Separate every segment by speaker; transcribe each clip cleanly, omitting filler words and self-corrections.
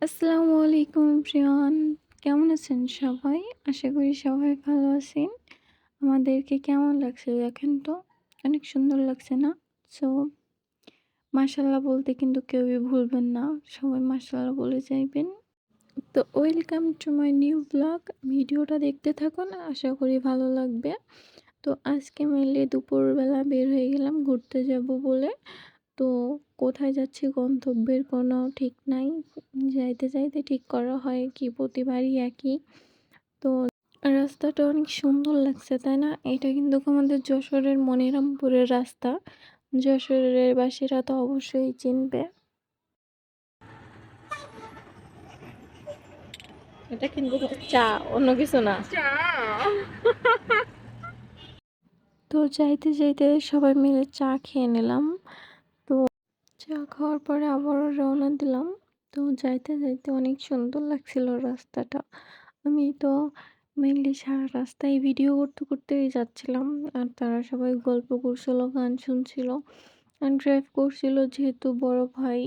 Speaker 1: আসসালামু আলাইকুম এভরিওয়ান। কেমন আছেন সবাই? আশা করি সবাই ভালো আছেন। আমাদেরকে কেমন লাগছে দেখেন তো? অনেক সুন্দর লাগছে না? সো মাশাআল্লাহ বলতে কিন্তু কেউই ভুলবেন না। সবাই মাশাআল্লাহ বলে যাইবেন। তো welcome to my new blog. ভিডিওটা দেখতে থাকুন। আশা করি ভালো লাগবে। তো আজকে মেইনলি দুপুরবেলা বের হয়ে গেলাম ঘুরতে যাব বলে। তো কোথায় যাচ্ছি গন্তব্যের কোনো ঠিক নাই। যাইতে, যাইতে ঠিক করা হয় কি প্রতিবারই একই। তো রাস্তাটা অনেক সুন্দর লাগছে, তাই না? এটা কিন্তু আমাদের যশোরের মনিরামপুরের রাস্তা। যশোরের বাসীরা তো অবশ্যই চিনবে। এটা কিন্তু চা, অন্য কিছু না। তো যাইতে, যাইতে সবাই মিলে চা খেয়ে নিলাম। তো চা খাওয়ার পরে আবারও রওনা দিলাম। তো যাইতে, যাইতে অনেক সুন্দর লাগছিল রাস্তাটা। আমি তো মেইনলি সারা রাস্তায় ভিডিও করতে, করতেই যাচ্ছিলাম। আর তারা সবাই গল্প করছিল, গান শুনছিল। আর ড্রাইভ করছিল যেহেতু বড় ভাই।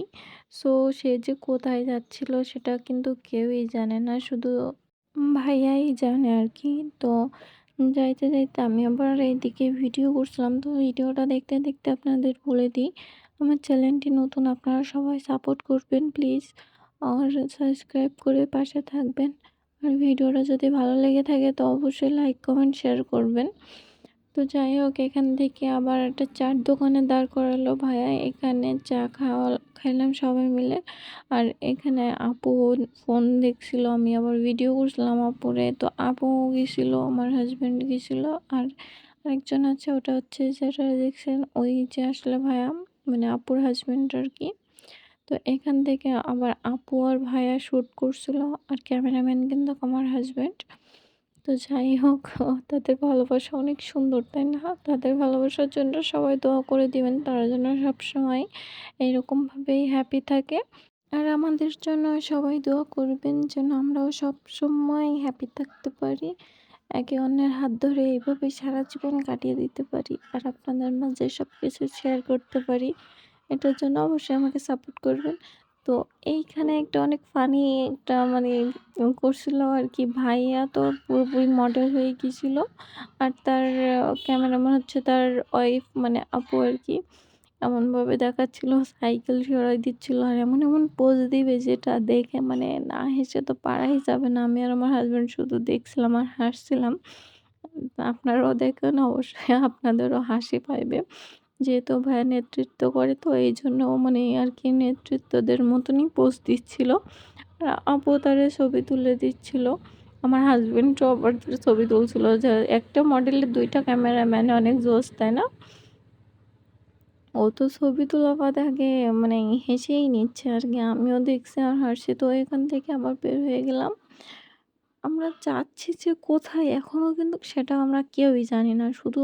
Speaker 1: সো সে যে কোথায় যাচ্ছিল সেটা কিন্তু কেউই জানে না। শুধু ভাইয়াই জানে আরকি। তো যাইতে, যাইতে আমি আবার এইদিকে ভিডিও করছিলাম। তো ভিডিওটা দেখতে, দেখতে আপনাদের বলে দিই, আমার চ্যানেলটি নতুন, আপনারা সবাই সাপোর্ট করবেন প্লিজ। আর সাবস্ক্রাইব করে পাশে থাকবেন। আর ভিডিওটা যদি ভালো লেগে থাকে তো অবশ্যই লাইক, কমেন্ট, শেয়ার করবেন। তো যাই হোক এখান থেকে আবার একটা চা'র দোকানে দাঁড় করালো ভাইয়া। এখানে চা খাইলাম সবাই মিলে। আর এখানে আপু ফোন দেখছিল, আমি আবার ভিডিও করছিলাম আপুরে। তো আপু গেছিল, আমার হাজব্যান্ড গেছিল। আর আরেকজন আছে, ওটা হচ্ছে যেটা দেখছেন ওই যে আসলে ভাইয়া, মানে আপুর হাজব্যান্ড আর কি। তো এখান থেকে আবার আপু আর ভাইয়া শ্যুট করছিল। আর ক্যামেরাম্যান কিন্তু আমার হাজব্যান্ড। তো যাই হোক তাদের ভালোবাসা অনেক সুন্দর, তাই না? তাদের ভালোবাসার জন্য সবাই দোয়া করে দিবেন, তারা যেন সবসময় এরকমভাবেই হ্যাপি থাকে। আর আমাদের জন্য সবাই দোয়া করবেন যেন আমরাও সবসময় হ্যাপি থাকতে পারি। একে অন্যের হাত ধরে এভাবে সারা জীবন কাটিয়ে দিতে পারি। আর আপনাদের মাঝে সবকিছু শেয়ার করতে পারি। এটার জন্য অবশ্যই আমাকে সাপোর্ট করবেন। তো এইখানে একটা অনেক ফানি একটা মানে করছিল আরকি। ভাইয়া তো পুরোপুরি মডেল হয়ে গিয়েছিল। আর তার ক্যামেরাম্যান হচ্ছে তার ওয়াইফ মানে আপু আরকি। এমনভাবে দেখাচ্ছিল, সাইকেল সরাই দিচ্ছিল। আর এমন, এমন পোজ দিবে যেটা দেখে মানে না হেসে তো পারাই যাবে না। আমি আর আমার হাসব্যান্ড শুধু দেখছিলাম আর হাসছিলাম। আপনারাও দেখেন অবশ্যই আপনাদেরও হাসি পাইবে। যেহেতু ভাইয়া নেতৃত্ব করে তো এইজন্য মানে আরকি নেতৃত্বদের মতনই পোজ দিচ্ছিল। আর আপু তারে ছবি তুলে দিচ্ছিল। আমার হাসব্যান্ডও আবার ছবি তুলছিল। যে একটা মডেলের ২ টা ক্যামেরাম্যান অনেক জোশ, তাই না? ও তো ছবি তোলা বাদে আগে মানে হেসেই নিচ্ছে আরকি। আমিও দেখছি আর হাসছি। তো এখান থেকে আবার বের হয়ে গেলাম। আমরা যাচ্ছি যে কোথায় এখনো কিন্তু সেটা আমরা কেউই জানি না। শুধু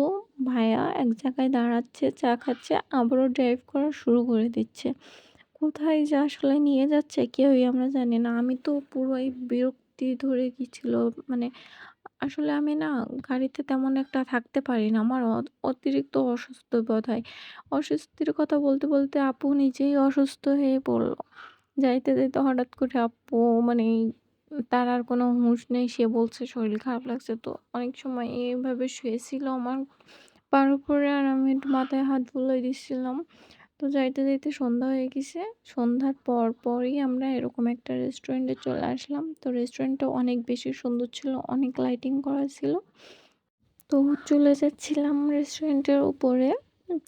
Speaker 1: ভাইয়া এক জায়গায় দাঁড়াচ্ছে, চা খাচ্ছে, আবারও ড্রাইভ করা শুরু করে দিচ্ছে। কোথায় যে আসলে নিয়ে যাচ্ছে কেউই আমরা জানি না। আমি তো পুরোই বিরক্তি ধরে গিয়েছিল। মানে আসলে আমি না গাড়িতে তেমন একটা থাকতে পারি না। আমার অতিরিক্ত অসুস্থ বোধ হয়। অস্বস্তির কথা বলতে, বলতে আপু নিজেই অসুস্থ হয়ে পড়ল। যাইতে, যাইতে হঠাৎ করে আপু মানে তার আর কোনো হুঁশ নেই। সে বলছে শরীর খারাপ লাগছে। তো অনেক সময় এভাবে শুয়েছিল আমার পার উপরে, আর আমি একটু মাথায় হাত বুলাই দিচ্ছিলাম। তো যাইতে, যাইতে সন্ধ্যা হয়ে গেছে। সন্ধ্যার পরই আমরা এরকম একটা রেস্টুরেন্টে চলে আসলাম। তো রেস্টুরেন্টটা অনেক বেশি সুন্দর ছিল, অনেক লাইটিং করা ছিল। তো চলে যাচ্ছিলাম রেস্টুরেন্টের উপরে।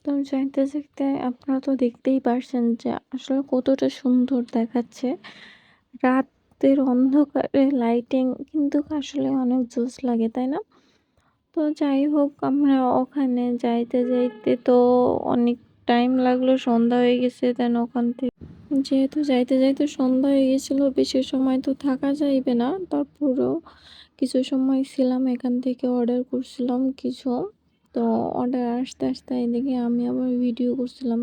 Speaker 1: তো যাইতে, যাইতে আপনারা তো দেখতেই পারছেন যে আসলে কতটা সুন্দর দেখাচ্ছে। রাতের অন্ধকারে লাইটিং কিন্তু আসলে অনেক জোশ লাগে, তাই না? তো যাই হোক আমরা ওখানে যাইতে, যাইতে তো অনেক টাইম লাগলো। সন্ধ্যা হয়ে গেছে। দেন ওখান থেকে যেহেতু যাইতে, যাইতে সন্ধ্যা হয়ে গেছিল, বেশি সময় তো থাকা যাইবে না। তারপরেও কিছু সময় ছিলাম। এখান থেকে অর্ডার করছিলাম কিছু। তো অর্ডার আসতে, আসতে এদিকে আমি আবার ভিডিও করছিলাম।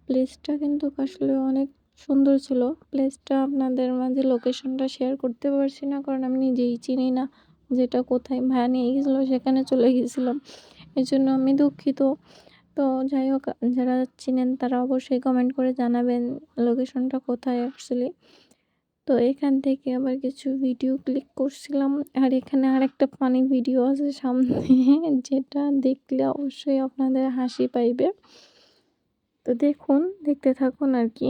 Speaker 1: প্লেসটা কিন্তু আসলে অনেক সুন্দর ছিল। প্লেসটা আপনাদের মাঝে লোকেশনটা শেয়ার করতে পারছি না, কারণ আমি নিজেই চিনি না যেটা কোথায়। ভাইয়া নিয়ে গেছিলো সেখানে চলে গেছিলাম। এজন্য আমি দুঃখিত। তো যাই হোক যারা চিনেন তারা অবশ্যই কমেন্ট করে জানাবেন লোকেশনটা কোথায় অ্যাকচুয়ালি। তো এখান থেকে আবার কিছু ভিডিও ক্লিক করছিলাম। আর এখানে আরেকটা ফানি ভিডিও আছে সামনে যেটা দেখলে অবশ্যই আপনাদের হাসি পাইবে। তো দেখুন, দেখতে থাকুন আরকি।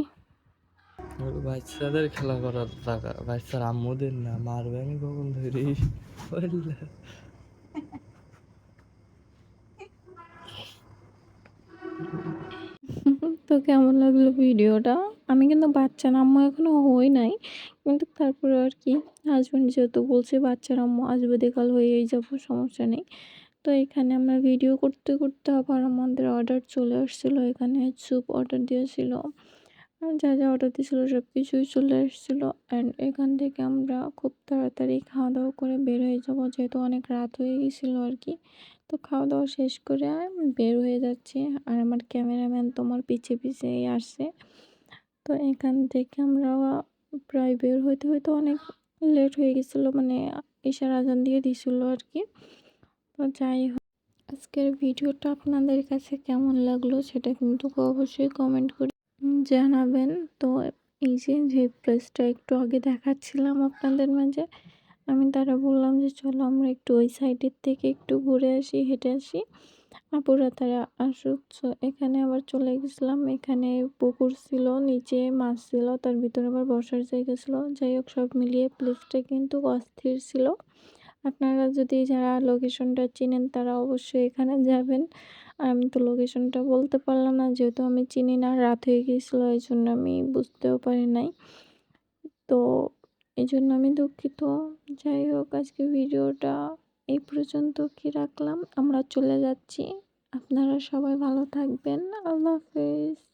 Speaker 2: ওর বাচ্চাদের খেলা করার টাকা, বাচ্চার আম্মুদের না, মারবে আমি কখন ধরি বললে।
Speaker 1: তো কেমন লাগলো ভিডিওটা? আমি কিন্তু বাচ্চার আম্মু এখনো হই নাই। কিন্তু তারপরেও আরকি হাসব্যান্ড যেহেতু বলছে বাচ্চার আম্মু আজ বাদে কাল হয়েই যাবো, সমস্যা নেই। তো এখানে আমরা ভিডিও করতে, করতে আবার আমাদের অর্ডার চলে আসছিল। এখানে স্যুপ অর্ডার দিয়েছিল। আর যা, যা অর্ডার দিয়েছিল সবকিছুই চলে এসেছিলো। অ্যান্ড এখান থেকে আমরা খুব তাড়াতাড়ি খাওয়া-দাওয়া করে বের হয়ে যাবো। যেহেতু অনেক রাত হয়ে গেছিলো আরকি। তো খাওয়া-দাওয়া শেষ করে বের হয়ে যাচ্ছি। আর আমার ক্যামেরাম্যান তো আমার পিছে, পিছেই আসছে। তো এখান থেকে আমরা প্রায় বের হইতে, হইতে অনেক লেট হয়ে গেছিলো। মানে ইশার আজান দিয়ে দিছিলো আরকি। তো যাই হোক, আজকের ভিডিওটা আপনাদের কাছে কেমন লাগলো সেটা কিন্তু অবশ্যই কমেন্ট করে জানাবেন। তো এই যে প্লেসটা একটু আগে দেখাচ্ছিলাম আপনাদের মাঝে, আমি তারা বললাম যে চলো আমরা একটু ওই সাইডের থেকে একটু ঘুরে আসি, হেঁটে আসি। আপুরা তারা আসুক। সো এখানে আবার চলে গেছিলাম। এখানে পুকুর ছিল, নিচে মাছ ছিল, তার ভিতরে আবার বসার জায়গা ছিল। যাই হোক, সব মিলিয়ে প্লেসটা কিন্তু অস্থির ছিল। আপনারা যদি যারা লোকেশনটা চিনেন তারা অবশ্যই এখানে যাবেন। আর আমি তো লোকেশনটা বলতে পারলাম না, যেহেতু আমি চিনি না, রাত হয়ে গিয়েছিলো এইজন্য আমি বুঝতেও পারি নাই। তো এজন্য আমি দুঃখিত। যাই হোক, আজকে ভিডিওটা এই পর্যন্ত কি রাখলাম। আমরা চলে যাচ্ছি। আপনারা সবাই ভালো থাকবেন। আল্লাহ হাফেজ।